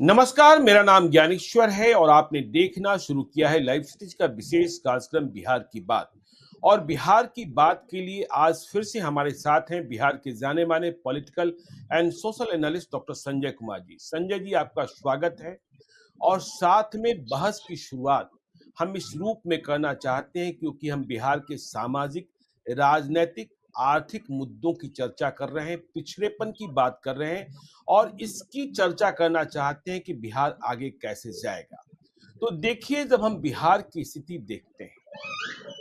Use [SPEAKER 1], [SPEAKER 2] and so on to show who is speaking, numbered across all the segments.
[SPEAKER 1] नमस्कार, मेरा नाम ज्ञानेश्वर है और आपने देखना शुरू किया है लाइव सिटीज का विशेष कार्यक्रम बिहार की बात। और बिहार की बात के लिए आज फिर से हमारे साथ हैं बिहार के जाने माने political and social analyst doctor Sanjay Kumar ji. Sanjay ji, आपका स्वागत है। और साथ में बहस की शुरुआत हम इस रूप में करना चाहते हैं क्योंकि हम बिहार के सामाजिक, राजनीतिक, आर्थिक मुद्दों की चर्चा कर रहे हैं, पिछड़ेपन की बात कर रहे हैं और इसकी चर्चा करना चाहते हैं कि बिहार आगे कैसे जाएगा। तो देखिए, जब हम बिहार की स्थिति देखते हैं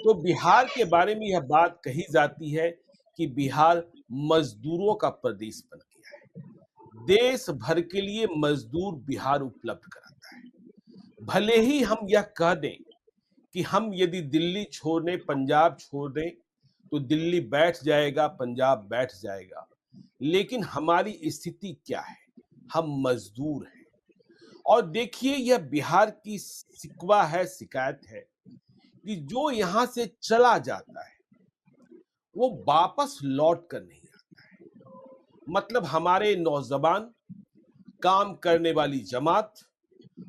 [SPEAKER 1] तो बिहार के बारे में यह बात कही जाती है कि बिहार मजदूरों का प्रदेश बन गया है। देश भर के लिए मजदूर बिहार उपलब्ध कराता है। भले ही हम यह कह दें कि हम यदि दिल्ली छोड़ दें, पंजाब छोड़ दें, तो दिल्ली बैठ जाएगा, पंजाब बैठ जाएगा, लेकिन हमारी स्थिति क्या है? हम मजदूर हैं। और देखिए, यह बिहार की शिकवा है, शिकायत है कि जो यहाँ से चला जाता है वो वापस लौट कर नहीं आता है। मतलब हमारे नौजवान, काम करने वाली जमात,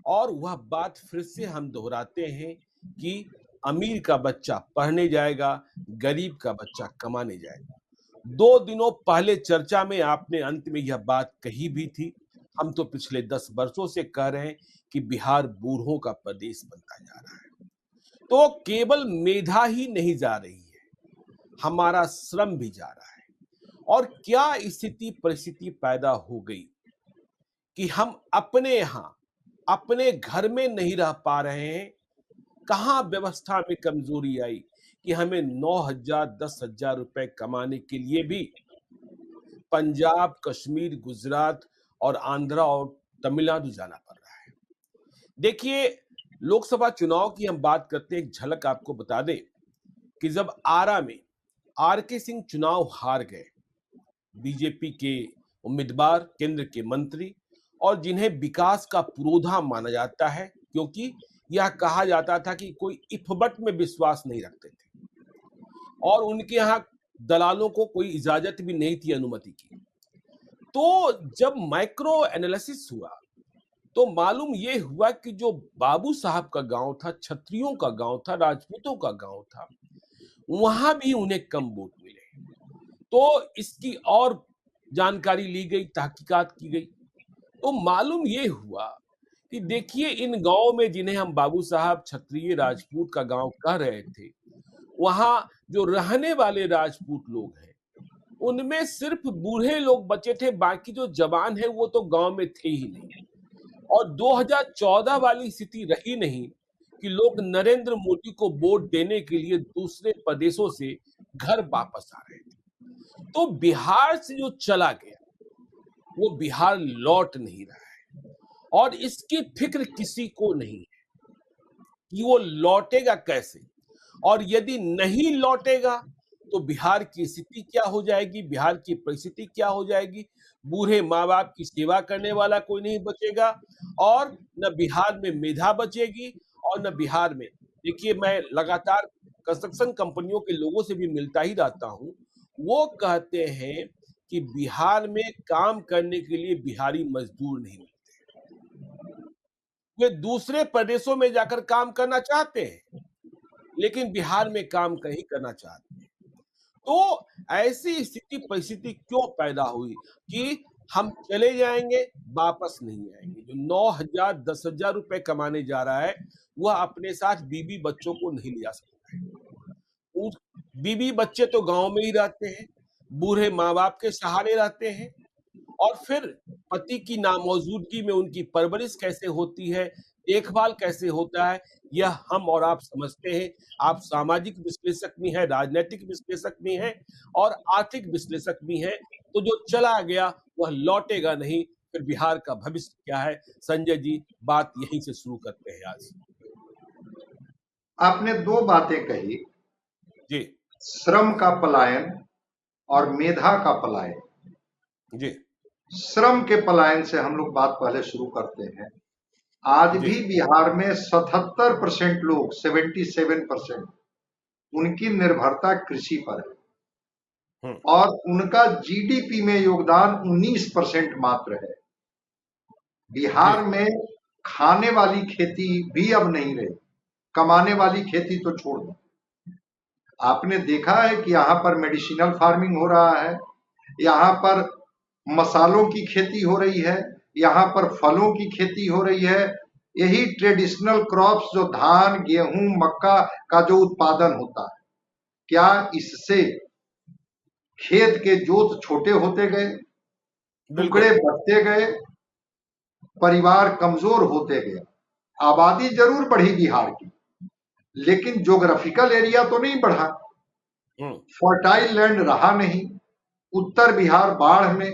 [SPEAKER 1] और वह बात फिर से हम दोहराते हैं कि अमीर का बच्चा पढ़ने जाएगा, गरीब का बच्चा कमाने जाएगा। 2 दिनों पहले चर्चा में आपने अंत में यह बात कही भी थी। हम तो पिछले 10 वर्षों से कह रहे हैं कि बिहार बूढ़ों का प्रदेश बनता जा रहा है। तो केवल मेधा ही नहीं जा रही है, हमारा श्रम भी जा रहा है। और क्या स्थिति परिस्थिति पैदा हो गई कि हम अपने यहाँ, अपने घर में नहीं रह पा रहे हैं। कहाँ व्यवस्था में कमजोरी आई कि हमें 9,000 10,000 रुपए कमाने के लिए भी पंजाब, कश्मीर, गुजरात और आंध्रा और तमिलनाडु जाना पड़ रहा है। देखिए, लोकसभा चुनाव की हम बात करते हैं, एक झलक आपको बता दें कि जब आरा में आर.के. सिंह चुनाव हार गए, बीजेपी के उम्मीदवार, केंद्र के मंत्री, और जिन्हें विकास का पुरोधा माना जाता है क्योंकि यह कहा जाता था कि कोई इफबट में विश्वास नहीं रखते थे और उनके यहाँ दलालों को कोई इजाजत भी नहीं थी अनुमति की। तो जब माइक्रो एनालिसिस हुआ तो मालूम ये हुआ कि जो बाबू साहब का गांव था, क्षत्रियों का गांव था, राजपूतों का गांव था, वहां भी उन्हें कम वोट मिले। तो इसकी और जानकारी ली गई, तहकीकात की गई, तो मालूम ये हुआ कि देखिए, इन गांवों में जिन्हें हम बाबू साहब क्षत्रिय राजपूत का गांव कह रहे थे, वहां जो रहने वाले राजपूत लोग हैं उनमें सिर्फ बूढ़े लोग बचे थे, बाकी जो जवान है वो तो गांव में थे ही नहीं। और 2014 वाली स्थिति रही नहीं कि लोग नरेंद्र मोदी को वोट देने के लिए दूसरे प्रदेशों से घर वापस आ रहे थे। तो बिहार से जो चला गया वो बिहार लौट नहीं रहा है और इसकी फिक्र किसी को नहीं है कि वो लौटेगा कैसे, और यदि नहीं लौटेगा तो बिहार की स्थिति क्या हो जाएगी, बिहार की परिस्थिति क्या हो जाएगी। बूढ़े माँ बाप की सेवा करने वाला कोई नहीं बचेगा और न बिहार में मेधा बचेगी और न बिहार में, देखिए, मैं लगातार कंस्ट्रक्शन कंपनियों के लोगों से भी मिलता ही रहता हूं, वो कहते हैं कि बिहार में काम करने के लिए बिहारी मजदूर नहीं मिलते, वे दूसरे प्रदेशों में जाकर काम करना चाहते हैं लेकिन बिहार में काम नहीं करना चाहते हैं। तो ऐसी स्थिति परिस्थिति क्यों पैदा हुई कि हम चले जाएंगे, वापस नहीं आएंगे। जो 9,000 10,000 रुपए कमाने जा रहा है वह अपने साथ बीवी बच्चों को नहीं ले जा सकता है। उस बीवी बच्चे तो गांव में ही रहते हैं, बूढ़े माँ बाप के सहारे रहते हैं, और फिर पति की नामौजूदगी में उनकी परवरिश कैसे होती है, देखभाल कैसे होता है, यह हम और आप समझते हैं। आप सामाजिक विश्लेषक भी हैं, राजनीतिक विश्लेषक भी हैं और आर्थिक विश्लेषक भी हैं। तो जो चला गया वह लौटेगा नहीं, फिर बिहार का भविष्य क्या है? संजय जी, बात यहीं से शुरू करते हैं आज।
[SPEAKER 2] आपने दो बातें कही,
[SPEAKER 1] जी
[SPEAKER 2] श्रम का पलायन और मेधा का पलायन।
[SPEAKER 1] जी
[SPEAKER 2] श्रम के पलायन से हम लोग बात पहले शुरू करते हैं। आज
[SPEAKER 1] जी
[SPEAKER 2] भी बिहार में 77% लोग, 77%, उनकी निर्भरता कृषि पर है और उनका जीडीपी में योगदान 19% मात्र है।
[SPEAKER 1] जी
[SPEAKER 2] बिहार में खाने वाली खेती भी अब नहीं रही, कमाने वाली खेती तो छोड़ दो। आपने देखा है कि यहाँ पर मेडिसिनल फार्मिंग हो रहा है, यहाँ पर मसालों की खेती हो रही है, यहाँ पर फलों की खेती हो रही है। यही ट्रेडिशनल क्रॉप्स जो धान, गेहूं, मक्का का जो उत्पादन होता है, क्या इससे खेत के जोत छोटे होते गए, टुकड़े
[SPEAKER 1] बिल्कुल।
[SPEAKER 2] बढ़ते गए, परिवार कमजोर होते गए? आबादी जरूर बढ़ी बिहार की, लेकिन ज्योग्राफिकल एरिया तो नहीं बढ़ा,
[SPEAKER 1] हम्म।
[SPEAKER 2] फर्टाइल लैंड रहा नहीं। उत्तर बिहार बाढ़ में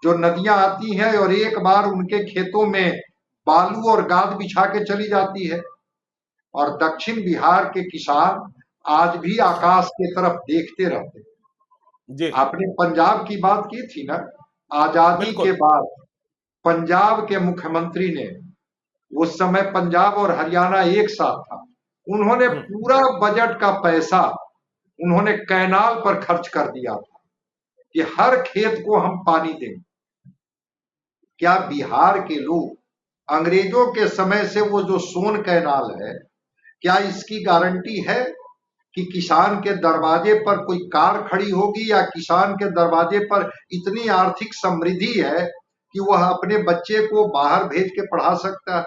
[SPEAKER 2] जो नदियां आती हैं और एक बार उनके खेतों में बालू और गाद बिछा के चली जाती है, और दक्षिण बिहार के किसान आज भी आकाश की तरफ देखते रहते हैं।
[SPEAKER 1] जी
[SPEAKER 2] आपने पंजाब की बात की थी ना, आजादी के
[SPEAKER 1] बिल्कुल।
[SPEAKER 2] बाद पंजाब के मुख्यमंत्री ने, उस समय पंजाब और हरियाणा एक साथ था, उन्होंने
[SPEAKER 1] हम्म।
[SPEAKER 2] पूरा बजट का पैसा उन्होंने कैनाल पर खर्च कर दिया था कि हर खेत को हम पानी दें। क्या बिहार के लोग अंग्रेजों के समय से वो जो सोन कैनाल है, क्या इसकी गारंटी है कि किसान के दरवाजे पर कोई कार खड़ी होगी, या किसान के दरवाजे पर इतनी आर्थिक समृद्धि है कि वह अपने बच्चे को बाहर भेज के पढ़ा सकता है?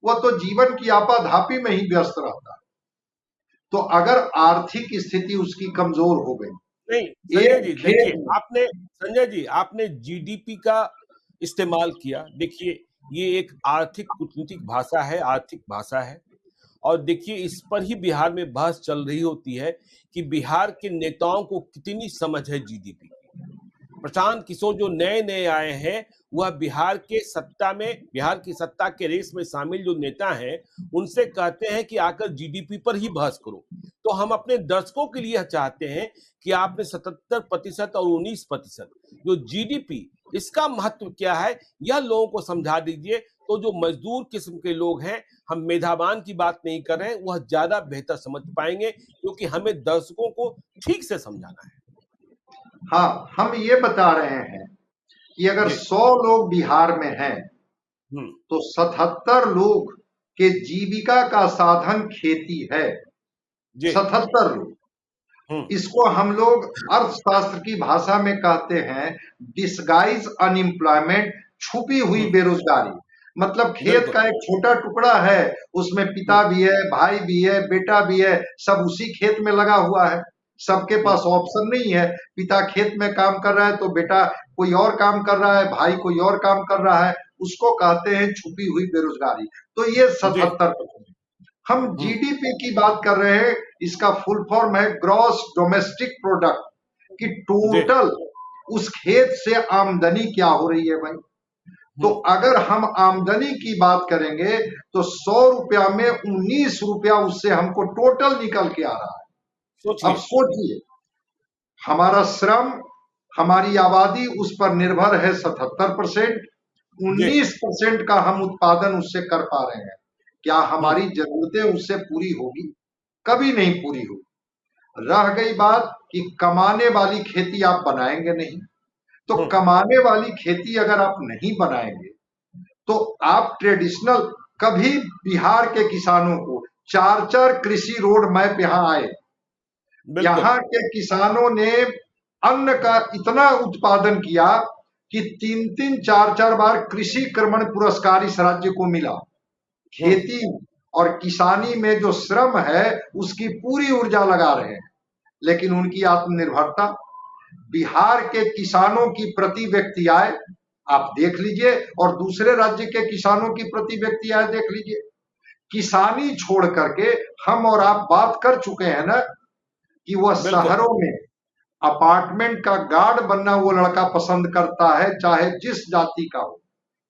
[SPEAKER 2] वह तो जीवन की आपाधापी में ही व्यस्त रहता है। तो अगर आर्थिक स्थिति उसकी कमजोर हो
[SPEAKER 1] नहीं
[SPEAKER 2] गई,
[SPEAKER 1] संजय
[SPEAKER 2] एक
[SPEAKER 1] जी देखिए,
[SPEAKER 2] खेत में।
[SPEAKER 1] आपने संजय जी आपने जीडीपी का इस्तेमाल किया। देखिए, ये एक आर्थिक कूटनीतिक भाषा है, आर्थिक भाषा है। और देखिए, इस पर ही बिहार में बहस चल रही होती है कि बिहार के नेताओं को कितनी समझ है जीडीपी की। प्रशांत किशोर जो नए नए आए हैं, वह बिहार की सत्ता के रेस में शामिल जो नेता हैं, उनसे कहते हैं कि आकर जीडीपी पर ही बहस करो। तो हम अपने दर्शकों के लिए चाहते हैं कि आपने 77% और 19% जो जीडीपी, इसका महत्व क्या है, यह लोगों को समझा दीजिए। तो जो मजदूर किस्म के लोग हैं, हम मेधावान की बात नहीं कर रहे हैं, वह ज्यादा बेहतर समझ पाएंगे, क्योंकि हमें दर्शकों को ठीक से समझाना है।
[SPEAKER 2] हाँ, हम ये बता रहे हैं कि अगर
[SPEAKER 1] जी।
[SPEAKER 2] 100 लोग बिहार में हैं,
[SPEAKER 1] हम्म।
[SPEAKER 2] तो 77 लोग के जीविका का साधन खेती है।
[SPEAKER 1] जी।
[SPEAKER 2] 77 लोग।
[SPEAKER 1] हम्म।
[SPEAKER 2] इसको हम लोग अर्थशास्त्र की भाषा में कहते हैं डिसगाइज अनएम्प्लॉयमेंट, छुपी हुई
[SPEAKER 1] हम्म।
[SPEAKER 2] बेरोजगारी। मतलब खेत
[SPEAKER 1] बिल्कुल।
[SPEAKER 2] का एक छोटा टुकड़ा है, उसमें पिता
[SPEAKER 1] हम्म।
[SPEAKER 2] भी है, भाई भी है, बेटा भी है, सब उसी खेत में लगा हुआ है। सबके
[SPEAKER 1] हम्म।
[SPEAKER 2] पास ऑप्शन नहीं है, पिता खेत में काम कर रहा है तो बेटा कोई और काम कर रहा है, भाई कोई और काम कर रहा है, उसको कहते हैं छुपी हुई बेरोजगारी। तो ये
[SPEAKER 1] जी।
[SPEAKER 2] 77%। हम
[SPEAKER 1] हम्म।
[SPEAKER 2] जीडीपी की बात कर रहे हैं, इसका फुल फॉर्म है ग्रॉस डोमेस्टिक प्रोडक्ट, कि
[SPEAKER 1] जी।
[SPEAKER 2] टोटल उस खेत से आमदनी क्या हो रही है भाई। तो
[SPEAKER 1] हम्म।
[SPEAKER 2] अगर हम आमदनी की बात करेंगे तो 100 रुपया में 19 रुपया उससे हमको टोटल निकल के आ रहा है। अब
[SPEAKER 1] सोचिए।
[SPEAKER 2] सोचिए, हमारा श्रम, हमारी आबादी उस पर निर्भर है 77%,
[SPEAKER 1] जी।
[SPEAKER 2] 19% का हम उत्पादन उससे कर पा रहे हैं। क्या
[SPEAKER 1] हम्म।
[SPEAKER 2] हमारी जरूरतें उससे पूरी होगी? कभी नहीं पूरी होगी। रह गई बात कि कमाने वाली खेती आप बनाएंगे नहीं, तो
[SPEAKER 1] हम्म।
[SPEAKER 2] कमाने वाली खेती अगर आप नहीं बनाएंगे, तो आप ट्रेडिशनल, कभी बिहार के किसानों को 4-4 कृषि रोड मैप यहां आए,
[SPEAKER 1] बिल्कुल।
[SPEAKER 2] यहाँ के किसानों ने अन्न का इतना उत्पादन किया कि 3-3, 4-4 बार कृषि कर्मण पुरस्कार इस राज्य को मिला।
[SPEAKER 1] हम्म।
[SPEAKER 2] खेती और किसानी में जो श्रम है उसकी पूरी ऊर्जा लगा रहे हैं, लेकिन उनकी आत्मनिर्भरता, बिहार के किसानों की प्रति व्यक्ति आय आप देख लीजिए, और दूसरे राज्य के किसानों की प्रति व्यक्ति आय देख लीजिए। किसानी छोड़ करके हम और आप बात कर चुके हैं ना कि वह
[SPEAKER 1] बिल्कुल।
[SPEAKER 2] शहरों में अपार्टमेंट का गार्ड बनना वो लड़का पसंद करता है, चाहे जिस जाति का हो।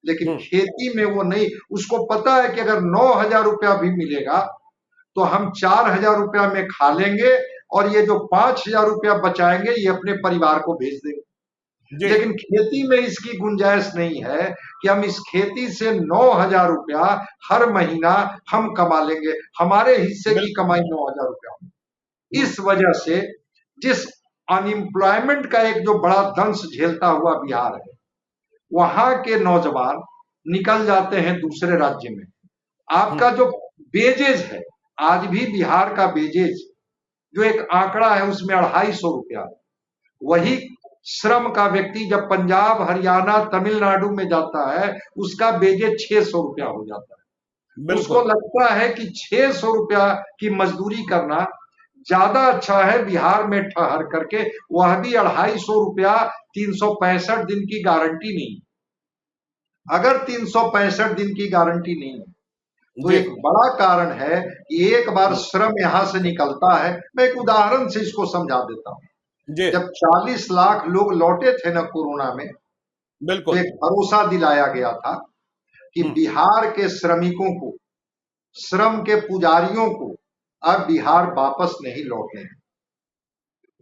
[SPEAKER 2] लेकिन
[SPEAKER 1] हम्म।
[SPEAKER 2] खेती में वो नहीं, उसको पता है कि अगर 9,000 रुपया भी मिलेगा तो हम 4,000 रुपया में खा लेंगे, और ये जो 5,000 रुपया बचाएंगे ये अपने परिवार को भेज देंगे।
[SPEAKER 1] जी।
[SPEAKER 2] लेकिन खेती में इसकी गुंजाइश नहीं है कि हम इस खेती से 9,000 रुपया हर महीना हम कमा लेंगे, हमारे हिस्से की
[SPEAKER 1] बिल्कुल।
[SPEAKER 2] कमाई 9,000 रुपया।
[SPEAKER 1] हम्म।
[SPEAKER 2] इस वजह से जिस अनएम्प्लॉयमेंट का एक जो बड़ा दंश झेलता हुआ बिहार है, वहां के नौजवान निकल जाते हैं दूसरे राज्य में। आपका
[SPEAKER 1] हम्म।
[SPEAKER 2] जो वेजेज है, आज भी बिहार का वेजेज जो एक आंकड़ा है उसमें 250 रुपया, वही
[SPEAKER 1] हम्म।
[SPEAKER 2] श्रम का व्यक्ति जब पंजाब, हरियाणा, तमिलनाडु में जाता है उसका वेजेज 600 रुपया हो जाता है। उसको
[SPEAKER 1] बिल्कुल।
[SPEAKER 2] लगता है कि 600 रुपया की मजदूरी करना ज्यादा अच्छा है बिहार में ठहर करके, वह भी 250 रुपया, 365 दिन की गारंटी नहीं। अगर 365 दिन की गारंटी नहीं है तो
[SPEAKER 1] जी।
[SPEAKER 2] एक बड़ा कारण है कि एक बार
[SPEAKER 1] हम्म।
[SPEAKER 2] श्रम यहां से निकलता है। मैं एक उदाहरण से इसको समझा देता हूं।
[SPEAKER 1] जी।
[SPEAKER 2] जब 40 लाख लोग लौटे थे ना कोरोना में, तो
[SPEAKER 1] बिल्कुल।
[SPEAKER 2] एक भरोसा दिलाया गया था कि
[SPEAKER 1] हम्म।
[SPEAKER 2] बिहार के श्रमिकों को, श्रम के पुजारियों को अब बिहार वापस नहीं लौटने हैं।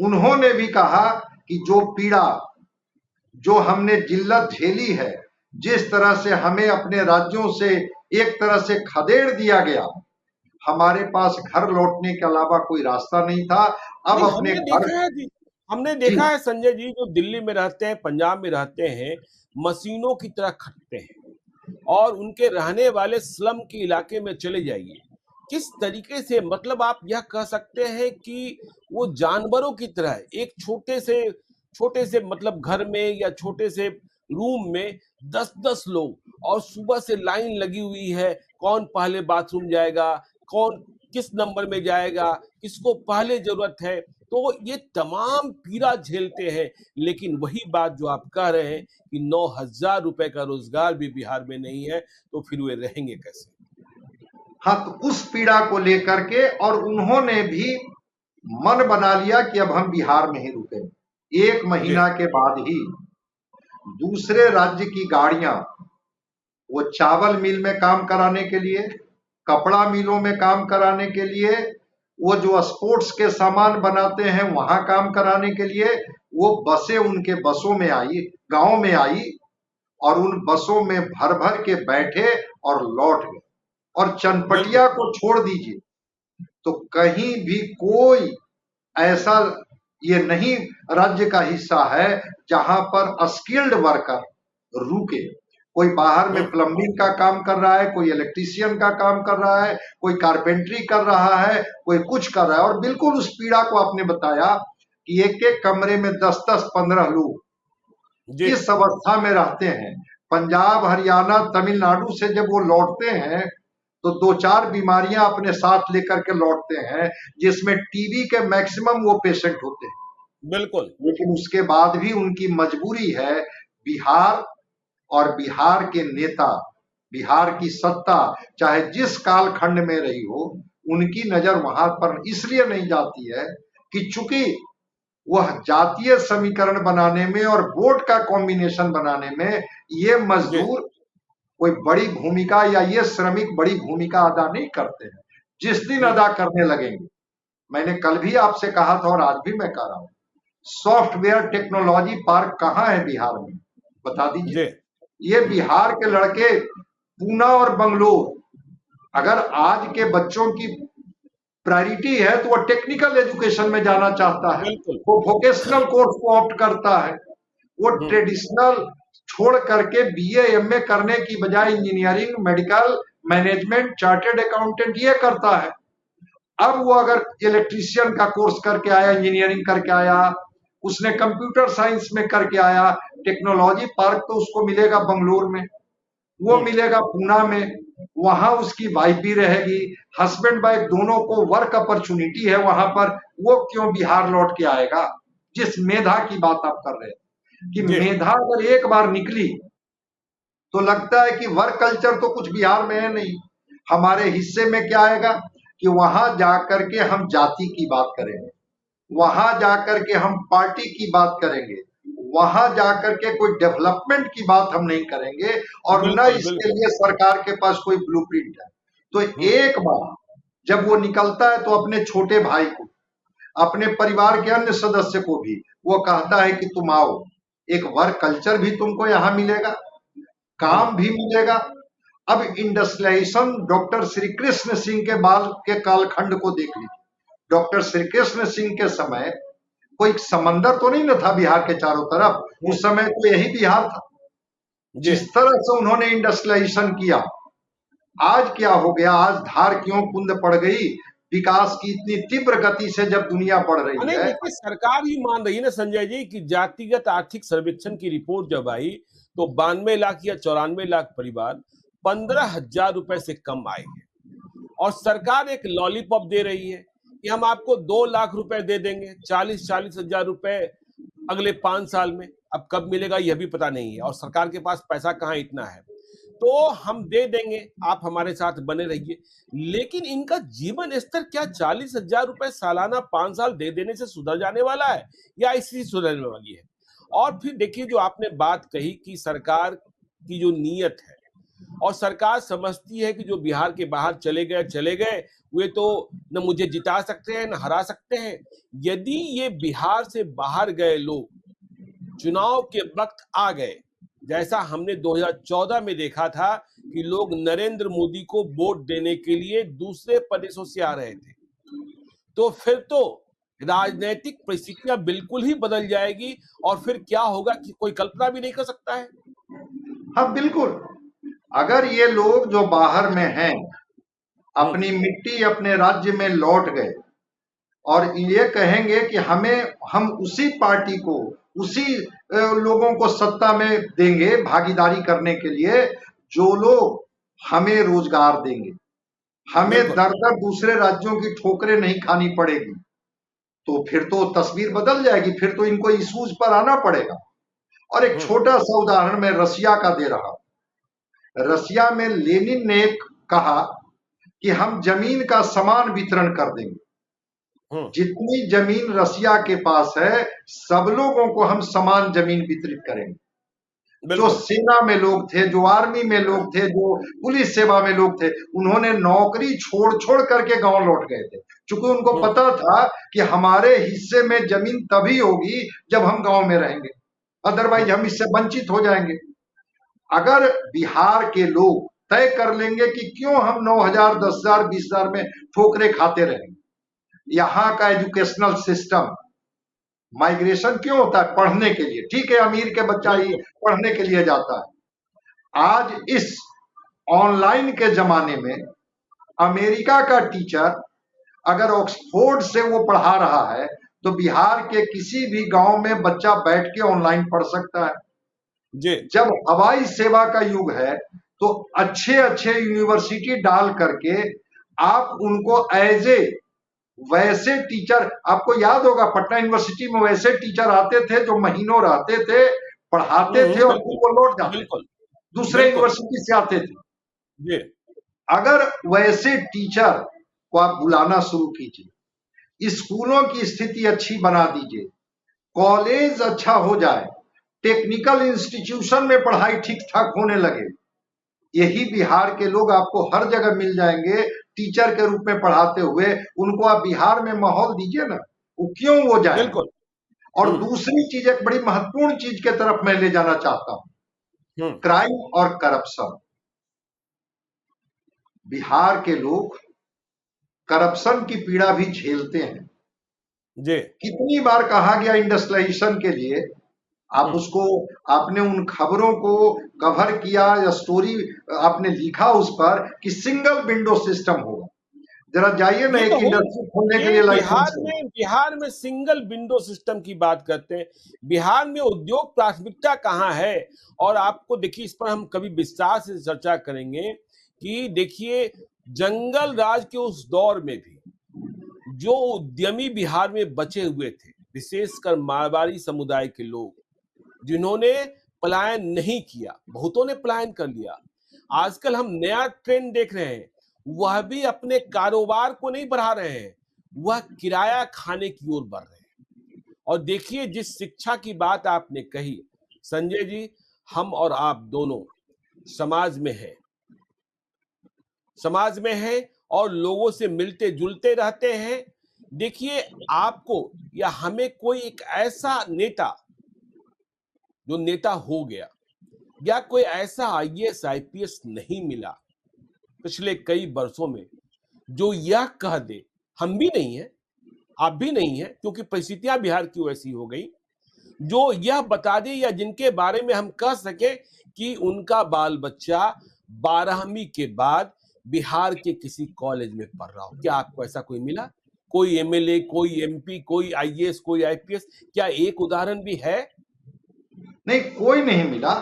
[SPEAKER 2] उन्होंने भी कहा कि जो पीड़ा, जो हमने जिल्लत झेली है, जिस तरह से हमें अपने राज्यों से एक तरह से खदेड़ दिया गया, हमारे पास घर लौटने के अलावा कोई रास्ता नहीं था। अब
[SPEAKER 1] नहीं,
[SPEAKER 2] अपने
[SPEAKER 1] हमने
[SPEAKER 2] घर।
[SPEAKER 1] देखा है जी। हमने
[SPEAKER 2] जी।
[SPEAKER 1] देखा है संजय जी, जो दिल्ली में रहते हैं, पंजाब में रहते हैं, मशीनों की तरह खटते हैं। और उनके रहने वाले स्लम के इलाके में चले जाइए, किस तरीके से, मतलब आप यह कह सकते हैं कि वो जानवरों की तरह है। एक छोटे से मतलब घर में या छोटे से रूम में 10-10 लोग, और सुबह से लाइन लगी हुई है, कौन पहले बाथरूम जाएगा, कौन किस नंबर में जाएगा, किसको पहले जरूरत है। तो ये तमाम पीड़ा झेलते हैं। लेकिन वही बात जो आप कह रहे हैं कि 9,000 रुपए का रोजगार भी बिहार में नहीं है, तो फिर वे रहेंगे कैसे?
[SPEAKER 2] हाँ, तो उस पीड़ा को लेकर के और उन्होंने भी मन बना लिया कि अब हम बिहार में ही रुकेंगे। 1 महीना
[SPEAKER 1] जी।
[SPEAKER 2] के बाद ही दूसरे राज्य की गाड़ियां, वो चावल मिल में काम कराने के लिए, कपड़ा मिलों में काम कराने के लिए, वो जो स्पोर्ट्स के सामान बनाते हैं वहां काम कराने के लिए, वो बसें उनके बसों में आई, गांव में आई, और उन बसों में भर भर के बैठे और लौट गए। और
[SPEAKER 1] बिल्कुल।
[SPEAKER 2] चनपटिया को छोड़ दीजिए, तो कहीं भी कोई ऐसा ये नहीं राज्य का हिस्सा है जहां पर स्किल्ड वर्कर रुके। कोई बाहर में
[SPEAKER 1] हम्म।
[SPEAKER 2] प्लम्बिंग का काम कर रहा है, कोई इलेक्ट्रीशियन का काम कर रहा है, कोई कारपेंटरी कर रहा है, कोई कुछ कर रहा है। और बिल्कुल उस पीड़ा को आपने बताया कि एक एक कमरे में 10-10, 15 लोग
[SPEAKER 1] जी।
[SPEAKER 2] इस अवस्था में रहते हैं। पंजाब, हरियाणा, तमिलनाडु से जब वो लौटते हैं तो 2-4 बीमारियां अपने साथ लेकर के लौटते हैं, जिसमें टीबी के मैक्सिमम वो पेशेंट होते हैं।
[SPEAKER 1] बिल्कुल।
[SPEAKER 2] लेकिन उसके बाद भी उनकी मजबूरी है। बिहार और बिहार के नेता, बिहार की सत्ता चाहे जिस कालखंड में रही हो, उनकी नजर वहां पर इसलिए नहीं जाती है कि चूंकि वह जातीय समीकरण बनाने में और वोट का कॉम्बिनेशन बनाने में ये
[SPEAKER 1] जी।
[SPEAKER 2] मजदूर कोई बड़ी भूमिका, या ये श्रमिक बड़ी भूमिका अदा नहीं करते हैं। जिस दिन
[SPEAKER 1] हम्म।
[SPEAKER 2] अदा करने लगेंगे, मैंने कल भी आपसे कहा था और आज भी मैं कह रहा हूं, सॉफ्टवेयर टेक्नोलॉजी पार्क कहां है बिहार में, बता दीजिए।
[SPEAKER 1] जी।
[SPEAKER 2] ये बिहार के लड़के पूना और बंगलोर, अगर आज के बच्चों की प्रायोरिटी है तो वो टेक्निकल एजुकेशन में जाना चाहता है,
[SPEAKER 1] बिल्कुल।
[SPEAKER 2] वो वोकेशनल कोर्स को ऑप्ट करता है, वो
[SPEAKER 1] हम्म।
[SPEAKER 2] ट्रेडिशनल छोड़ करके बीए एमए करने की बजाय engineering, medical, management, chartered accountant ये करता है। अब वो अगर इलेक्ट्रीशियन का कोर्स करके आया, इंजीनियरिंग करके आया, उसने कंप्यूटर साइंस में करके आया, टेक्नोलॉजी पार्क तो उसको मिलेगा बंगलोर में, वो
[SPEAKER 1] हम्म।
[SPEAKER 2] मिलेगा पूना में, वहां उसकी वाइफ भी रहेगी, हस्बैंड वाइफ दोनों को वर्क अपॉर्चुनिटी है वहां पर। वो क्यों बिहार लौट के आएगा? जिस मेधा की बात आप कर रहे हैं कि
[SPEAKER 1] जी।
[SPEAKER 2] मेधा अगर एक बार निकली तो लगता है कि वर्क कल्चर तो कुछ बिहार में है नहीं। हमारे हिस्से में क्या आएगा कि वहां जाकर के हम जाति की बात करेंगे, वहां जाकर के हम पार्टी की बात करेंगे, वहां जाकर के कोई डेवलपमेंट की बात हम नहीं करेंगे, और न
[SPEAKER 1] बिल्कुल।
[SPEAKER 2] इसके
[SPEAKER 1] बिल्कुल।
[SPEAKER 2] लिए सरकार के पास कोई ब्लूप्रिंट है। तो
[SPEAKER 1] हम्म।
[SPEAKER 2] एक बार जब वो निकलता है तो अपने छोटे भाई को, अपने परिवार के अन्य सदस्य को भी वो कहता है कि तुम आओ, एक वर्क कल्चर भी तुमको यहां मिलेगा,
[SPEAKER 1] हम्म।
[SPEAKER 2] काम भी मिलेगा। अब इंडस्ट्रियलाइजेशन डॉक्टर श्री कृष्ण सिंह के बाल के कालखंड को देख लीजिए। डॉक्टर श्री कृष्ण सिंह के समय कोई समंदर तो नहीं न था बिहार के चारों तरफ, उस समय तो यही बिहार था।
[SPEAKER 1] जी।
[SPEAKER 2] जिस तरह से उन्होंने इंडस्ट्रियलाइजेशन किया, आज क्या हो गया, आज धार क्यों कुंद पड़ गई, विकास की इतनी तीव्र गति से जब दुनिया बढ़ रही
[SPEAKER 1] नहीं
[SPEAKER 2] है।
[SPEAKER 1] देखिए, सरकार ही मान रही है ना संजय जी कि जातिगत आर्थिक सर्वेक्षण की रिपोर्ट जब आई तो 92 लाख या 94 लाख परिवार 15,000 रुपए से कम आए हैं, और सरकार एक लॉलीपॉप दे रही है कि हम आपको 2 लाख रुपए दे देंगे, 40-40 हजार रुपए अगले 5 साल में। अब कब मिलेगा यह भी पता नहीं है, और सरकार के पास पैसा कहाँ इतना है, तो हम दे देंगे, आप हमारे साथ बने रहिए। लेकिन इनका जीवन स्तर क्या 40,000 रुपए सालाना 5 साल दे देने से सुधर जाने वाला है, या इससे सुधरने वाली है? और फिर देखिए, जो आपने बात कही कि सरकार की जो नीयत है, और सरकार समझती है कि जो बिहार के बाहर चले गए, वे तो न मुझे जिता सकते हैं, न हरा सकते हैं। यदि ये बिहार से बाहर गए लोग चुनाव के वक्त आ गए, जैसा हमने 2014 में देखा था कि लोग नरेंद्र मोदी को वोट देने के लिए दूसरे प्रदेशों से आ रहे थे, तो फिर तो राजनीतिक परिस्थितियां बिल्कुल ही बदल जाएगी, और फिर क्या होगा कि कोई कल्पना भी नहीं कर सकता है।
[SPEAKER 2] हाँ बिल्कुल, अगर ये लोग जो बाहर में हैं
[SPEAKER 1] हम्म,
[SPEAKER 2] अपनी मिट्टी अपने राज्य में लौट गए और ये कहेंगे कि हम उसी पार्टी को, उसी लोगों को सत्ता में देंगे भागीदारी करने के लिए जो लोग हमें रोजगार देंगे, हमें
[SPEAKER 1] बिल्कुल।
[SPEAKER 2] दर दर दूसरे राज्यों की ठोकरें नहीं खानी पड़ेगी, तो फिर तो तस्वीर बदल जाएगी, फिर तो इनको इशूज पर आना पड़ेगा। और एक
[SPEAKER 1] हम्म,
[SPEAKER 2] छोटा सा उदाहरण मैं रसिया का दे रहा हूं। रसिया में लेनिन ने कहा कि हम जमीन का समान वितरण कर देंगे,
[SPEAKER 1] हम्म,
[SPEAKER 2] जितनी जमीन रसिया के पास है सब लोगों को हम समान जमीन वितरित करेंगे। जो
[SPEAKER 1] बिल्कुल।
[SPEAKER 2] सेना में लोग थे, जो आर्मी में लोग थे, जो पुलिस सेवा में लोग थे, उन्होंने नौकरी छोड़ छोड़ करके गांव लौट गए थे, क्योंकि उनको
[SPEAKER 1] हम्म,
[SPEAKER 2] पता था कि हमारे हिस्से में जमीन तभी होगी जब हम गांव में रहेंगे, अदरवाइज
[SPEAKER 1] हम्म,
[SPEAKER 2] हम इससे वंचित हो जाएंगे। अगर बिहार के लोग तय कर लेंगे कि क्यों हम 9,000, 10,000, 20,000 में ठोकरे खाते रहेंगे, यहाँ का एजुकेशनल सिस्टम, माइग्रेशन क्यों होता है, पढ़ने के लिए, ठीक है अमीर के बच्चा ही
[SPEAKER 1] बिल्कुल।
[SPEAKER 2] पढ़ने के लिए जाता है। आज इस ऑनलाइन के जमाने में अमेरिका का टीचर अगर ऑक्सफोर्ड से वो पढ़ा रहा है तो बिहार के किसी भी गांव में बच्चा बैठ के ऑनलाइन पढ़ सकता है।
[SPEAKER 1] जी।
[SPEAKER 2] जब हवाई सेवा का युग है तो अच्छे अच्छे यूनिवर्सिटी डाल करके आप उनको एज ए वैसे टीचर, आपको याद होगा पटना यूनिवर्सिटी में वैसे टीचर आते थे जो महीनों रहते थे, पढ़ाते थे और फिर
[SPEAKER 1] बिल्कुल।
[SPEAKER 2] वो लौट जाते थे,
[SPEAKER 1] बिल्कुल।
[SPEAKER 2] दूसरे
[SPEAKER 1] बिल्कुल।
[SPEAKER 2] यूनिवर्सिटी से आते थे।
[SPEAKER 1] जी।
[SPEAKER 2] अगर वैसे टीचर को आप बुलाना शुरू कीजिए, स्कूलों की स्थिति अच्छी बना दीजिए, कॉलेज अच्छा हो जाए, टेक्निकल इंस्टीट्यूशन में पढ़ाई ठीक ठाक होने लगे, यही बिहार के लोग आपको हर जगह मिल जाएंगे टीचर के रूप में पढ़ाते हुए। उनको आप बिहार में माहौल दीजिए ना, वो क्यों वो जाएंगे।
[SPEAKER 1] बिल्कुल।
[SPEAKER 2] और
[SPEAKER 1] हम्म,
[SPEAKER 2] दूसरी चीज, एक बड़ी महत्वपूर्ण चीज के तरफ मैं ले जाना चाहता हूं,
[SPEAKER 1] हम्म,
[SPEAKER 2] क्राइम और करप्शन। बिहार के लोग करप्शन की पीड़ा भी झेलते हैं।
[SPEAKER 1] जी।
[SPEAKER 2] कितनी बार कहा गया इंडस्ट्रियलाइजेशन के लिए, आप
[SPEAKER 1] हम्म।
[SPEAKER 2] उसको, आपने उन खबरों को कवर किया या स्टोरी आपने लिखा उस पर कि सिंगल विंडो सिस्टम होगा, जरा जाइए ना
[SPEAKER 1] ये तो
[SPEAKER 2] एक
[SPEAKER 1] हो,
[SPEAKER 2] इंडस्ट्री खोलने के
[SPEAKER 1] ये
[SPEAKER 2] लिए लाइसेंस है।
[SPEAKER 1] बिहार में सिंगल विंडो सिस्टम की बात करते हैं। बिहार में उद्योग प्राथमिकता कहाँ है? और आपको देखिए, इस पर हम कभी विस्तार से चर्चा करेंगे कि देखिए, जंगल राज के उस दौर में भी जो उद्यमी बिहार में बचे हुए थे, विशेषकर मारवाड़ी समुदाय के लोग, जिन्होंने पलायन नहीं किया, बहुतों ने पलायन कर लिया। आजकल हम नया ट्रेंड देख रहे हैं, वह भी अपने कारोबार को नहीं बढ़ा रहे हैं, वह किराया खाने की ओर बढ़ रहे हैं। और देखिए, जिस शिक्षा की बात आपने कही संजय जी, हम और आप दोनों समाज में हैं, समाज में हैं और लोगों से मिलते जुलते रहते हैं। देखिए, आपको या हमें कोई एक ऐसा नेता, जो नेता हो गया, या कोई ऐसा आईएएस आईपीएस नहीं मिला पिछले कई वर्षों में जो यह कह दे, हम भी नहीं है, आप भी नहीं है, क्योंकि परिस्थितियां बिहार की वैसी हो गई, जो यह बता दे या जिनके बारे में हम कह सके कि उनका बाल बच्चा 12वीं के बाद बिहार के किसी कॉलेज में पढ़ रहा हो। क्या आपको ऐसा कोई मिला? कोई एमएलए, कोई एमपी, कोई आईएएस, कोई आईपीएस, क्या एक उदाहरण भी है?
[SPEAKER 2] नहीं, कोई नहीं मिला।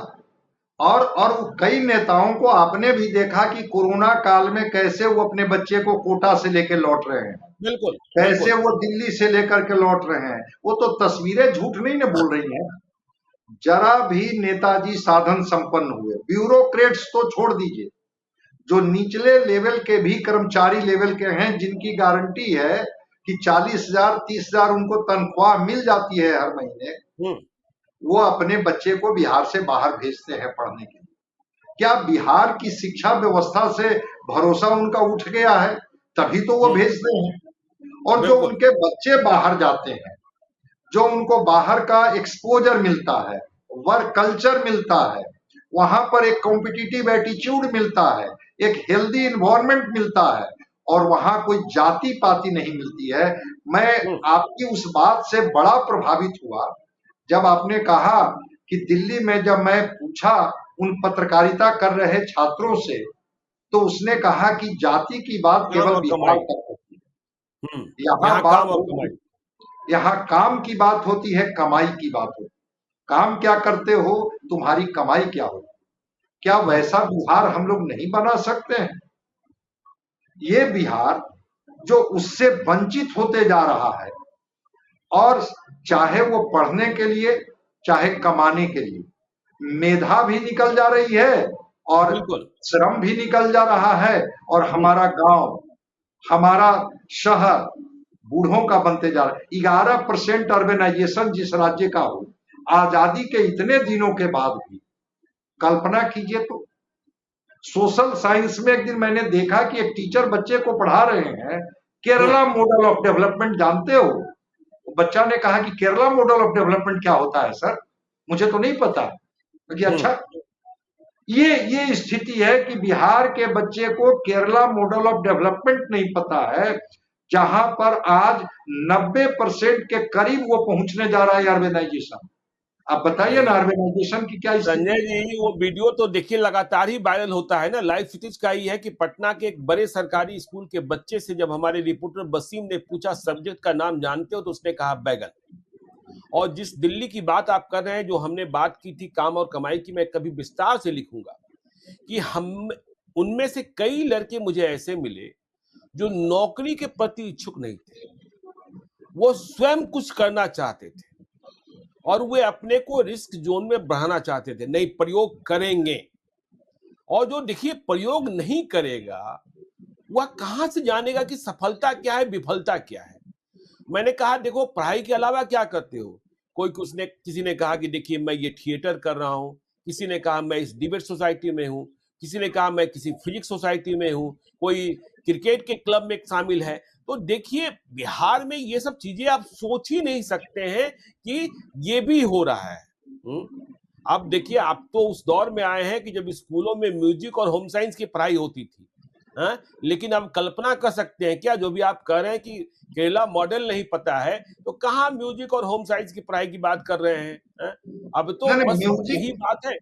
[SPEAKER 2] और कई नेताओं को आपने भी देखा कि कोरोना काल में कैसे वो अपने बच्चे को कोटा से लेकर लौट रहे हैं,
[SPEAKER 1] बिल्कुल,
[SPEAKER 2] कैसे
[SPEAKER 1] बिल्कुल।
[SPEAKER 2] वो दिल्ली से लेकर के लौट रहे हैं। वो तो तस्वीरें झूठ नहीं ना बोल रही हैं। जरा भी नेताजी साधन संपन्न हुए, ब्यूरोक्रेट्स तो छोड़ दीजिए, जो निचले लेवल के भी कर्मचारी लेवल के हैं, जिनकी गारंटी है कि 40,000 30,000 उनको तनख्वाह मिल जाती है हर महीने, वो अपने बच्चे को बिहार से बाहर भेजते हैं पढ़ने के लिए। क्या बिहार की शिक्षा व्यवस्था से भरोसा उनका उठ गया है? तभी तो वो भेजते हैं। और जो
[SPEAKER 1] बिल्कुल।
[SPEAKER 2] उनके बच्चे बाहर जाते हैं, जो उनको बाहर का एक्सपोजर मिलता है, वर्क कल्चर मिलता है, वहां पर एक कॉम्पिटिटिव एटीट्यूड मिलता है, एक हेल्दी इन्वायरमेंट मिलता है, और वहां कोई जाति पाति नहीं मिलती है। मैं आपकी उस बात से बड़ा प्रभावित हुआ जब आपने कहा कि दिल्ली में जब मैं पूछा उन पत्रकारिता कर रहे छात्रों से, तो उसने कहा कि जाति की बात
[SPEAKER 1] काम
[SPEAKER 2] केवल
[SPEAKER 1] और
[SPEAKER 2] बिहार
[SPEAKER 1] कमाई।
[SPEAKER 2] तक होती है,
[SPEAKER 1] यहाँ
[SPEAKER 2] यहाँ
[SPEAKER 1] काम
[SPEAKER 2] बात
[SPEAKER 1] और
[SPEAKER 2] होती,
[SPEAKER 1] कमाई।
[SPEAKER 2] यहाँ काम की बात होती है, कमाई की बात होती है। काम क्या करते हो, तुम्हारी कमाई क्या हो। क्या वैसा बिहार हम लोग नहीं बना सकते हैं? ये बिहार जो उससे वंचित होते जा रहा है, और चाहे वो पढ़ने के लिए चाहे कमाने के लिए, मेधा भी निकल जा रही है और
[SPEAKER 1] बिल्कुल।
[SPEAKER 2] श्रम भी निकल जा रहा है, और हमारा गांव, हमारा शहर बूढ़ों का बनते जा रहा है। 11% अर्बेनाइजेशन जिस राज्य का हो, आजादी के इतने दिनों के बाद भी, कल्पना कीजिए। तो सोशल साइंस में एक दिन मैंने देखा कि एक टीचर बच्चे को पढ़ा रहे हैं, केरला मॉडल ऑफ डेवलपमेंट जानते हो? बच्चा ने कहा कि केरला मॉडल ऑफ डेवलपमेंट क्या होता है सर, मुझे तो नहीं पता। कि अच्छा, ये स्थिति है कि बिहार के बच्चे को केरला मॉडल ऑफ डेवलपमेंट नहीं पता है, जहां पर आज 90% के करीब वो पहुंचने जा रहा है अर्बेनाइजेशन। आप बताइए ना, अर्बेनाइजेशन की क्या स्थिति
[SPEAKER 1] संजय
[SPEAKER 2] है?
[SPEAKER 1] जी, वो वीडियो तो देखिए लगातार ही वायरल होता है ना। लाइव फिटिज का ही है कि पटना के एक बड़े सरकारी स्कूल के बच्चे से जब हमारे रिपोर्टर वसीम ने पूछा सब्जेक्ट का नाम जानते हो, तो उसने कहा बैगन। और जिस दिल्ली की बात आप कर रहे हैं, जो हमने बात की थी काम और कमाई की, मैं कभी विस्तार से लिखूंगा कि हम उनमें से कई लड़के मुझे ऐसे मिले जो नौकरी के प्रति इच्छुक नहीं थे, वो स्वयं कुछ करना चाहते थे और वे अपने को रिस्क जोन में बढ़ाना चाहते थे। नहीं, प्रयोग करेंगे। और जो देखिए प्रयोग नहीं करेगा, वह कहां से जानेगा कि सफलता क्या है, विफलता क्या है। मैंने कहा देखो, पढ़ाई के अलावा क्या करते हो? किसी ने कहा कि देखिए मैं ये थिएटर कर रहा हूं, किसी ने कहा मैं इस डिबेट सोसाइटी में हूं, किसी ने कहा मैं किसी फिजिक्स सोसाइटी में हूं, कोई क्रिकेट के क्लब में शामिल है। तो देखिए बिहार में ये सब चीजें आप सोच ही नहीं सकते हैं कि ये भी हो रहा है। अब देखिए, आप तो उस दौर में आए हैं कि जब स्कूलों में म्यूजिक और होम साइंस की पढ़ाई होती थी। लेकिन अब कल्पना कर सकते हैं क्या, जो भी आप कह रहे हैं कि केरला मॉडल नहीं पता है, तो कहाँ म्यूजिक और होम साइंस की पढ़ाई की बात कर रहे हैं? अब तो
[SPEAKER 2] नहीं,
[SPEAKER 1] बस यही
[SPEAKER 2] म्यूजिक
[SPEAKER 1] बात है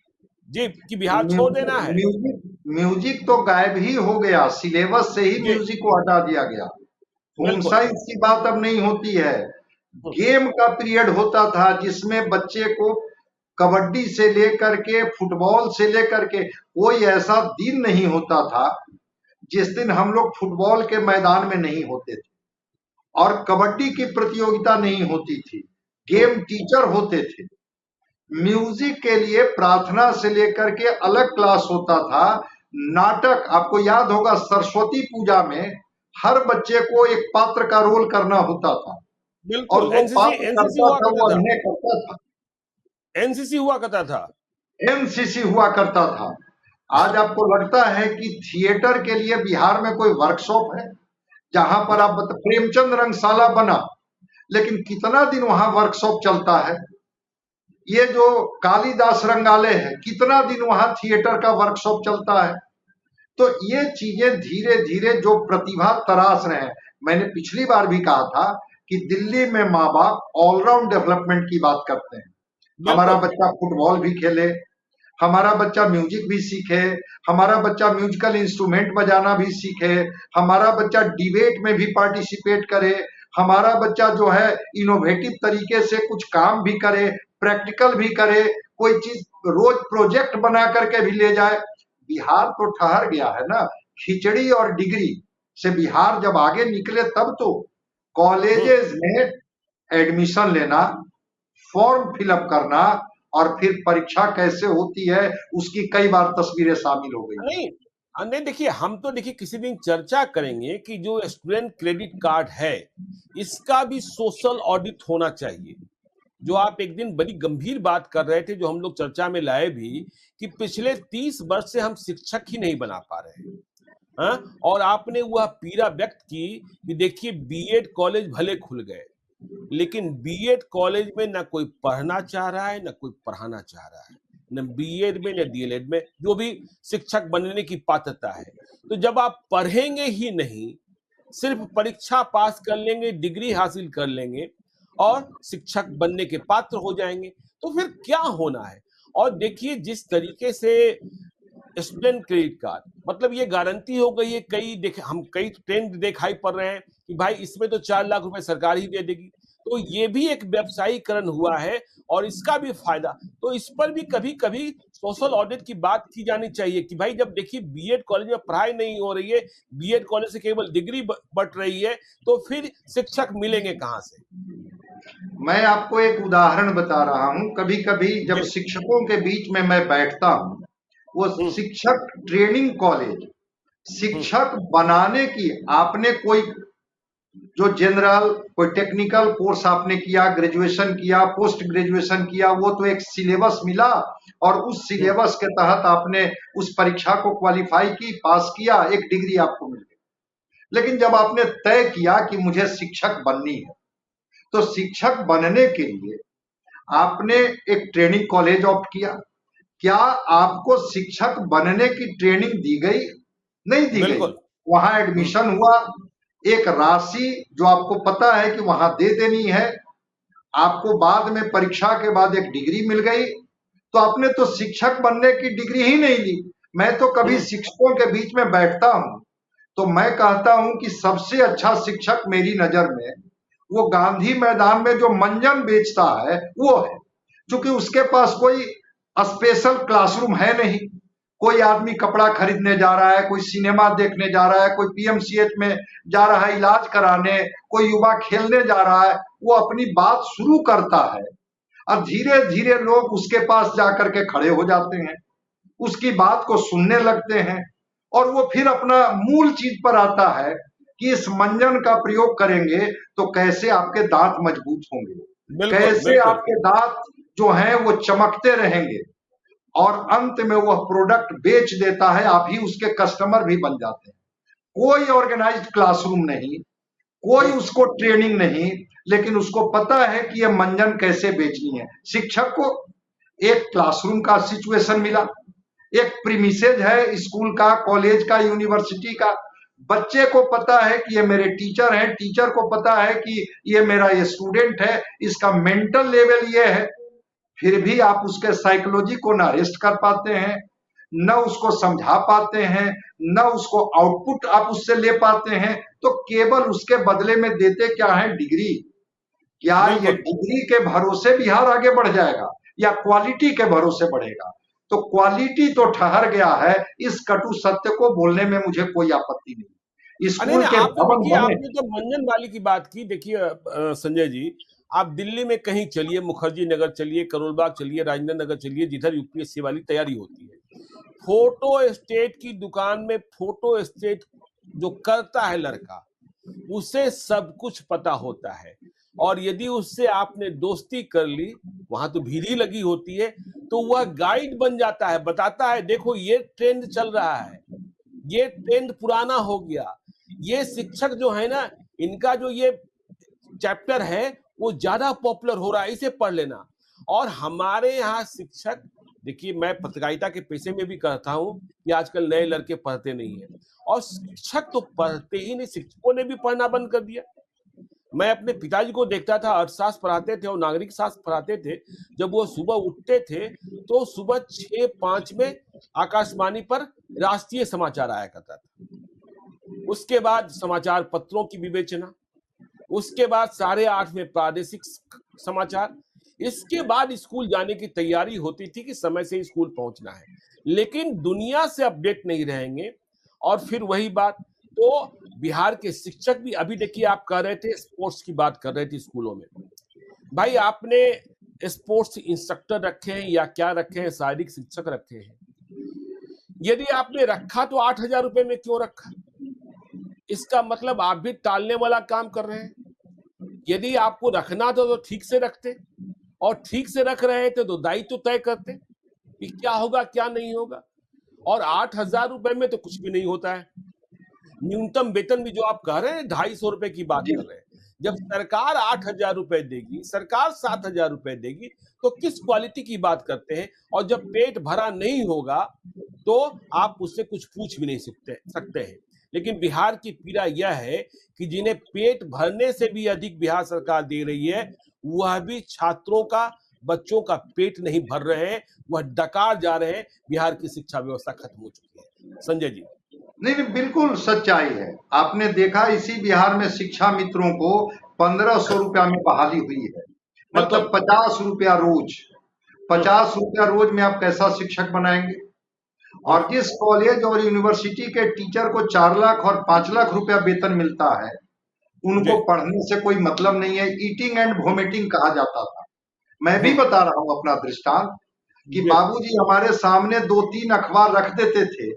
[SPEAKER 1] जी कि बिहार छोड़
[SPEAKER 2] म्यूजिक
[SPEAKER 1] देना है।
[SPEAKER 2] म्यूजिक म्यूजिक तो गायब ही हो गया, सिलेबस से ही
[SPEAKER 1] जी,
[SPEAKER 2] म्यूजिक को हटा दिया गया। होम
[SPEAKER 1] बिल्कुल।
[SPEAKER 2] साइंस की बात अब नहीं होती है। गेम का पीरियड होता था जिसमें बच्चे को कबड्डी से लेकर के फुटबॉल से लेकर के, कोई ऐसा दिन नहीं होता था जिस दिन हम लोग फुटबॉल के मैदान में नहीं होते थे और कबड्डी की प्रतियोगिता नहीं होती थी। गेम टीचर होते थे। म्यूजिक के लिए प्रार्थना से लेकर के अलग क्लास होता था। नाटक, आपको याद होगा सरस्वती पूजा में हर बच्चे को एक पात्र का रोल करना होता था, और
[SPEAKER 1] बिल्कुल।
[SPEAKER 2] वो
[SPEAKER 1] एनसीसी
[SPEAKER 2] पात्र
[SPEAKER 1] एनसीसी
[SPEAKER 2] करता
[SPEAKER 1] हुआ
[SPEAKER 2] था,
[SPEAKER 1] करता
[SPEAKER 2] वो
[SPEAKER 1] था।
[SPEAKER 2] अभिनय करता था।
[SPEAKER 1] एनसीसी हुआ करता था।
[SPEAKER 2] एनसीसी हुआ करता था। आज आपको लगता है कि थिएटर के लिए बिहार में कोई वर्कशॉप है जहां पर आप प्रेमचंद रंगशाला बना, लेकिन कितना दिन वहां वर्कशॉप चलता है? ये जो कालिदास रंगालय है, कितना दिन वहां थिएटर का वर्कशॉप चलता है? तो ये चीजें धीरे धीरे जो प्रतिभा तराश रहे हैं। मैंने पिछली बार भी कहा था कि दिल्ली में माँ बाप ऑलराउंड डेवलपमेंट की बात करते हैं, हमारा
[SPEAKER 1] बिल्कुल।
[SPEAKER 2] बच्चा फुटबॉल भी खेले, हमारा बच्चा म्यूजिक भी सीखे, हमारा बच्चा म्यूजिकल इंस्ट्रूमेंट बजाना भी सीखे, हमारा बच्चा डिबेट में भी पार्टिसिपेट करे, हमारा बच्चा जो है इनोवेटिव तरीके से कुछ काम भी करे, प्रैक्टिकल भी करे, कोई चीज रोज प्रोजेक्ट बना करके भी ले जाए। बिहार तो ठहर गया है ना, खिचड़ी और डिग्री से बिहार जब आगे निकले तब तो
[SPEAKER 1] हम्म।
[SPEAKER 2] कॉलेजेस में एडमिशन लेना, फॉर्म फिलअप करना और फिर परीक्षा कैसे होती है उसकी कई बार तस्वीरें शामिल हो गई।
[SPEAKER 1] नहीं, नहीं, देखिए हम तो देखिए किसी दिन चर्चा करेंगे कि जो स्टूडेंट क्रेडिट कार्ड है इसका भी सोशल ऑडिट होना चाहिए। जो आप एक दिन बड़ी गंभीर बात कर रहे थे, जो हम लोग चर्चा में लाए भी, कि पिछले 30 वर्ष से हम शिक्षक ही नहीं बना पा रहे हैं। हाँ? और आपने वह पीड़ा व्यक्त की कि देखिए बीएड कॉलेज भले खुल गए, लेकिन बीएड कॉलेज में ना कोई पढ़ना चाह रहा है, ना कोई पढ़ाना चाह रहा है, न बीएड में न डीएलएड में, जो भी शिक्षक बनने की पात्रता है। तो जब आप पढ़ेंगे ही नहीं, सिर्फ परीक्षा पास कर लेंगे, डिग्री हासिल कर लेंगे और शिक्षक बनने के पात्र हो जाएंगे, तो फिर क्या होना है? और देखिए जिस तरीके से स्टूडेंट क्रेडिट कार्ड, मतलब ये गारंटी हो गई है, हम कई ट्रेंड दिखाई पड़ रहे हैं कि भाई इसमें तो 4 लाख रुपए सरकार ही दे देगी। तो ये भी एक व्यवसायीकरण हुआ है और इसका भी फायदा। तो इस पर भी कभी कभी सोशल ऑडिट की बात की जानी चाहिए कि भाई जब देखिए बीएड कॉलेज में पढ़ाई नहीं हो रही है, बीएड कॉलेज से केवल डिग्री बट रही है, तो फिर शिक्षक मिलेंगे कहाँ से?
[SPEAKER 2] मैं आपको एक उदाहरण बता रहा हूं, कभी कभी जब
[SPEAKER 1] जी।
[SPEAKER 2] शिक्षकों के बीच में मैं बैठता हूं, वो
[SPEAKER 1] हम्म।
[SPEAKER 2] शिक्षक ट्रेनिंग कॉलेज,
[SPEAKER 1] हम्म।
[SPEAKER 2] शिक्षक बनाने की आपने कोई जो जनरल कोई टेक्निकल कोर्स आपने किया, ग्रेजुएशन किया, पोस्ट ग्रेजुएशन किया, वो तो एक सिलेबस मिला और उस
[SPEAKER 1] हम्म।
[SPEAKER 2] सिलेबस के तहत आपने उस परीक्षा को क्वालिफाई की, पास किया, एक डिग्री आपको मिल गई। लेकिन जब आपने तय किया कि मुझे शिक्षक बननी है, तो शिक्षक बनने के लिए आपने एक ट्रेनिंग कॉलेज ऑप्ट किया। क्या आपको शिक्षक बनने की ट्रेनिंग दी गई? नहीं दी गई।
[SPEAKER 1] बिल्कुल।
[SPEAKER 2] वहां
[SPEAKER 1] हम्म।
[SPEAKER 2] एडमिशन हुआ, एक राशि जो आपको पता है कि वहां दे देनी है, आपको बाद में परीक्षा के बाद एक डिग्री मिल गई, तो आपने तो शिक्षक बनने की डिग्री ही नहीं ली। मैं तो कभी
[SPEAKER 1] हम्म।
[SPEAKER 2] शिक्षकों के बीच में बैठता हूं तो मैं कहता हूं कि सबसे अच्छा शिक्षक मेरी नजर में वो गांधी मैदान में जो मंजन बेचता है वो है, क्योंकि उसके पास कोई स्पेशल क्लासरूम है नहीं। कोई आदमी कपड़ा खरीदने जा रहा है, कोई सिनेमा देखने जा रहा है, कोई पीएमसीएच में जा रहा है इलाज कराने, कोई युवा खेलने जा रहा है, वो अपनी बात शुरू करता है और धीरे धीरे लोग उसके पास जाकर के खड़े हो जाते हैं, उसकी बात को सुनने लगते हैं और वो फिर अपना मूल चीज पर आता है कि इस मंजन का प्रयोग करेंगे तो कैसे आपके दांत मजबूत होंगे,
[SPEAKER 1] बिल्कुल।
[SPEAKER 2] कैसे
[SPEAKER 1] बिल्कुल।
[SPEAKER 2] आपके दांत जो हैं वो चमकते रहेंगे, और अंत में वह प्रोडक्ट बेच देता है, आप ही उसके कस्टमर भी बन जाते हैं। कोई ऑर्गेनाइज्ड क्लासरूम नहीं, कोई
[SPEAKER 1] हम्म।
[SPEAKER 2] उसको ट्रेनिंग नहीं, लेकिन उसको पता है कि यह मंजन कैसे बेचनी है। शिक्षक को एक क्लासरूम का सिचुएशन मिला, एक प्रीमिसेज है स्कूल का, कॉलेज का, यूनिवर्सिटी का। बच्चे को पता है कि ये मेरे टीचर हैं, टीचर को पता है कि ये मेरा ये स्टूडेंट है, इसका मेंटल लेवल ये है। फिर भी आप उसके साइकोलॉजी को ना रेस्ट कर पाते हैं, न उसको समझा पाते हैं, न उसको आउटपुट आप उससे ले पाते हैं, तो केवल उसके बदले में देते क्या है? डिग्री। क्या ये
[SPEAKER 1] बिल्कुल।
[SPEAKER 2] डिग्री के भरोसे बिहार आगे बढ़ जाएगा या क्वालिटी के भरोसे बढ़ेगा? तो क्वालिटी तो ठहर गया है, इस कटु सत्य को बोलने में मुझे कोई आपत्ति नहीं।
[SPEAKER 1] नहीं,
[SPEAKER 2] स्कूल
[SPEAKER 1] नहीं,
[SPEAKER 2] के
[SPEAKER 1] आप तो
[SPEAKER 2] भवन
[SPEAKER 1] देखिए,
[SPEAKER 2] बने।
[SPEAKER 1] आपने तो मंजन वाली की बात की। देखिए संजय जी, आप दिल्ली में कहीं चलिए, मुखर्जी नगर चलिए, करोल बाग चलिए, राजेंद्र नगर चलिए, जिधर यूपीएससी वाली तैयारी होती है, फोटो स्टेट की दुकान में फोटो स्टेट जो करता है लड़का, उसे सब कुछ पता होता है। और यदि उससे आपने दोस्ती कर ली, वहां तो भीड़ ही लगी होती है, तो वह गाइड बन जाता है, बताता है देखो ये ट्रेंड चल रहा है, ये ट्रेंड पुराना हो गया, ये शिक्षक जो है ना, इनका जो ये चैप्टर है वो ज्यादा पॉपुलर हो रहा है, इसे पढ़ लेना। और हमारे यहाँ शिक्षक, देखिए मैं पत्रकारिता के पेशे में भी कहता हूं कि आजकल नए लड़के पढ़ते नहीं है, और शिक्षक तो पढ़ते ही नहीं, शिक्षकों ने भी पढ़ना बंद कर दिया। मैं अपने पिताजी को देखता था, अर्थशास्त्र पढ़ाते थे और नागरिक शास्त्र पढ़ाते थे। जब वो सुबह उठते थे तो सुबह 6-5 में आकाशवाणी पर राष्ट्रीय समाचार आया करता था। उसके बाद समाचार पत्रों की विवेचना, उसके बाद 8:30 में प्रादेशिक समाचार, इसके बाद स्कूल जाने की तैयारी होती थी कि समय से स्कूल पहुंचना है। लेकिन दुनिया से अपडेट नहीं रहेंगे। और फिर वही बात, तो बिहार के शिक्षक भी, अभी देखिए आप कह रहे थे स्पोर्ट्स की बात कर रहे थे स्कूलों में, भाई आपने स्पोर्ट्स इंस्ट्रक्टर रखे हैं या क्या रखे हैं, शारीरिक शिक्षक रखे हैं। यदि आपने रखा तो 8,000 रुपए में क्यों रखा? इसका मतलब आप भी टालने वाला काम कर रहे हैं। यदि आपको रखना था तो ठीक से रखते, और ठीक से रख रहे थे तो दायित्व तय करते कि क्या होगा क्या नहीं होगा। और 8,000 रुपए में तो कुछ भी नहीं होता है। न्यूनतम वेतन भी जो आप कह रहे हैं 250 रुपए की बात कर रहे हैं। जब सरकार 8,000 रुपए देगी, सरकार 7,000 रुपए देगी, तो किस क्वालिटी की बात करते हैं? और जब पेट भरा नहीं होगा तो आप उससे कुछ पूछ भी नहीं सकते हैं। लेकिन बिहार की पीड़ा यह है कि जिन्हें पेट भरने से भी अधिक बिहार सरकार दे रही है, वह भी छात्रों का, बच्चों का पेट नहीं भर रहे हैं, वह डकार जा रहे हैं। बिहार की शिक्षा व्यवस्था खत्म हो चुकी है। संजय जी।
[SPEAKER 2] नहीं, बिल्कुल सच्चाई है। आपने देखा इसी बिहार में शिक्षा मित्रों को 1,500 रुपया में बहाली हुई है, मतलब 50 रुपया रोज। 50 रुपया रोज में आप कैसा शिक्षक बनाएंगे? और जिस कॉलेज और यूनिवर्सिटी के टीचर को 4 लाख और 5 लाख रुपया वेतन मिलता है, उनको पढ़ने से कोई मतलब नहीं है। ईटिंग एंड वोमिटिंग कहा जाता था। मैं भी बता रहा हूं अपना दृष्टांत कि बाबूजी हमारे सामने 2-3 अखबार रख देते थे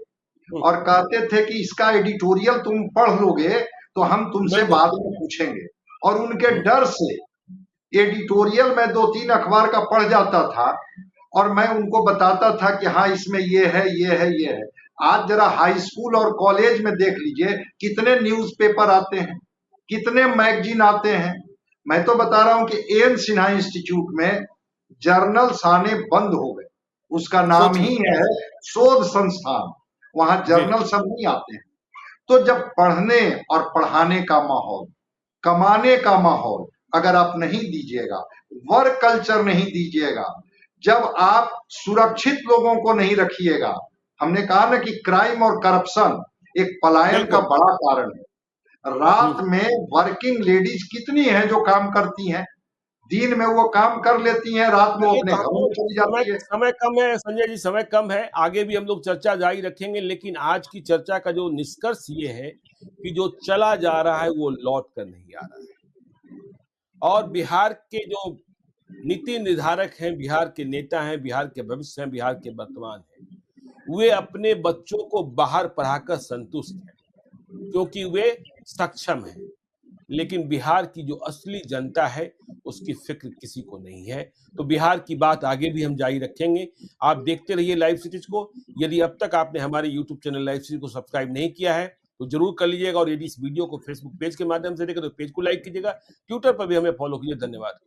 [SPEAKER 2] और कहते थे कि इसका एडिटोरियल तुम पढ़ लोगे तो हम तुमसे बाद में पूछेंगे। और उनके डर से एडिटोरियल मैं 2-3 अखबार का पढ़ जाता था और मैं उनको बताता था कि हाँ इसमें ये है, ये है, ये है। आज जरा हाई स्कूल और कॉलेज में देख लीजिए कितने न्यूज़पेपर आते हैं, कितने मैगजीन आते हैं। मैं तो बता रहा हूं कि एन सिन्हा इंस्टीट्यूट में जर्नल्स आने बंद हो गए। उसका नाम ही है शोध संस्थान, वहां जर्नल सब नहीं आते हैं। तो जब पढ़ने और पढ़ाने का माहौल, कमाने का माहौल अगर आप नहीं दीजिएगा, वर्क कल्चर नहीं दीजिएगा, जब आप सुरक्षित लोगों को नहीं रखिएगा, हमने कहा ना कि क्राइम और करप्शन एक पलायन का बड़ा कारण है। रात में वर्किंग लेडीज कितनी हैं जो काम करती हैं, दिन में वो काम कर लेती हैं, रात में अपने घरों में चली जाती है।
[SPEAKER 1] समय कम है संजय जी, समय कम है। आगे भी हम लोग चर्चा जारी रखेंगे, लेकिन आज की चर्चा का जो निष्कर्ष ये है कि जो चला जा रहा है वो लौट कर नहीं आ रहा है। और बिहार के जो नीति निर्धारक हैं, बिहार के नेता हैं, बिहार के भविष्य हैं, बिहार के वर्तमान हैं, वे अपने बच्चों को बाहर पढ़ाकर संतुष्ट हैं क्योंकि वे सक्षम हैं। लेकिन बिहार की जो असली जनता है उसकी फिक्र किसी को नहीं है। तो बिहार की बात आगे भी हम जारी रखेंगे। आप देखते रहिए लाइव सिटीज को। यदि अब तक आपने हमारे यूट्यूब चैनल लाइव सिटीज को सब्सक्राइब नहीं किया है तो जरूर कर लीजिएगा। और यदि इस वीडियो को फेसबुक पेज के माध्यम से देखें तो पेज को लाइक कीजिएगा। ट्विटर पर भी हमें फॉलो कीजिए। धन्यवाद।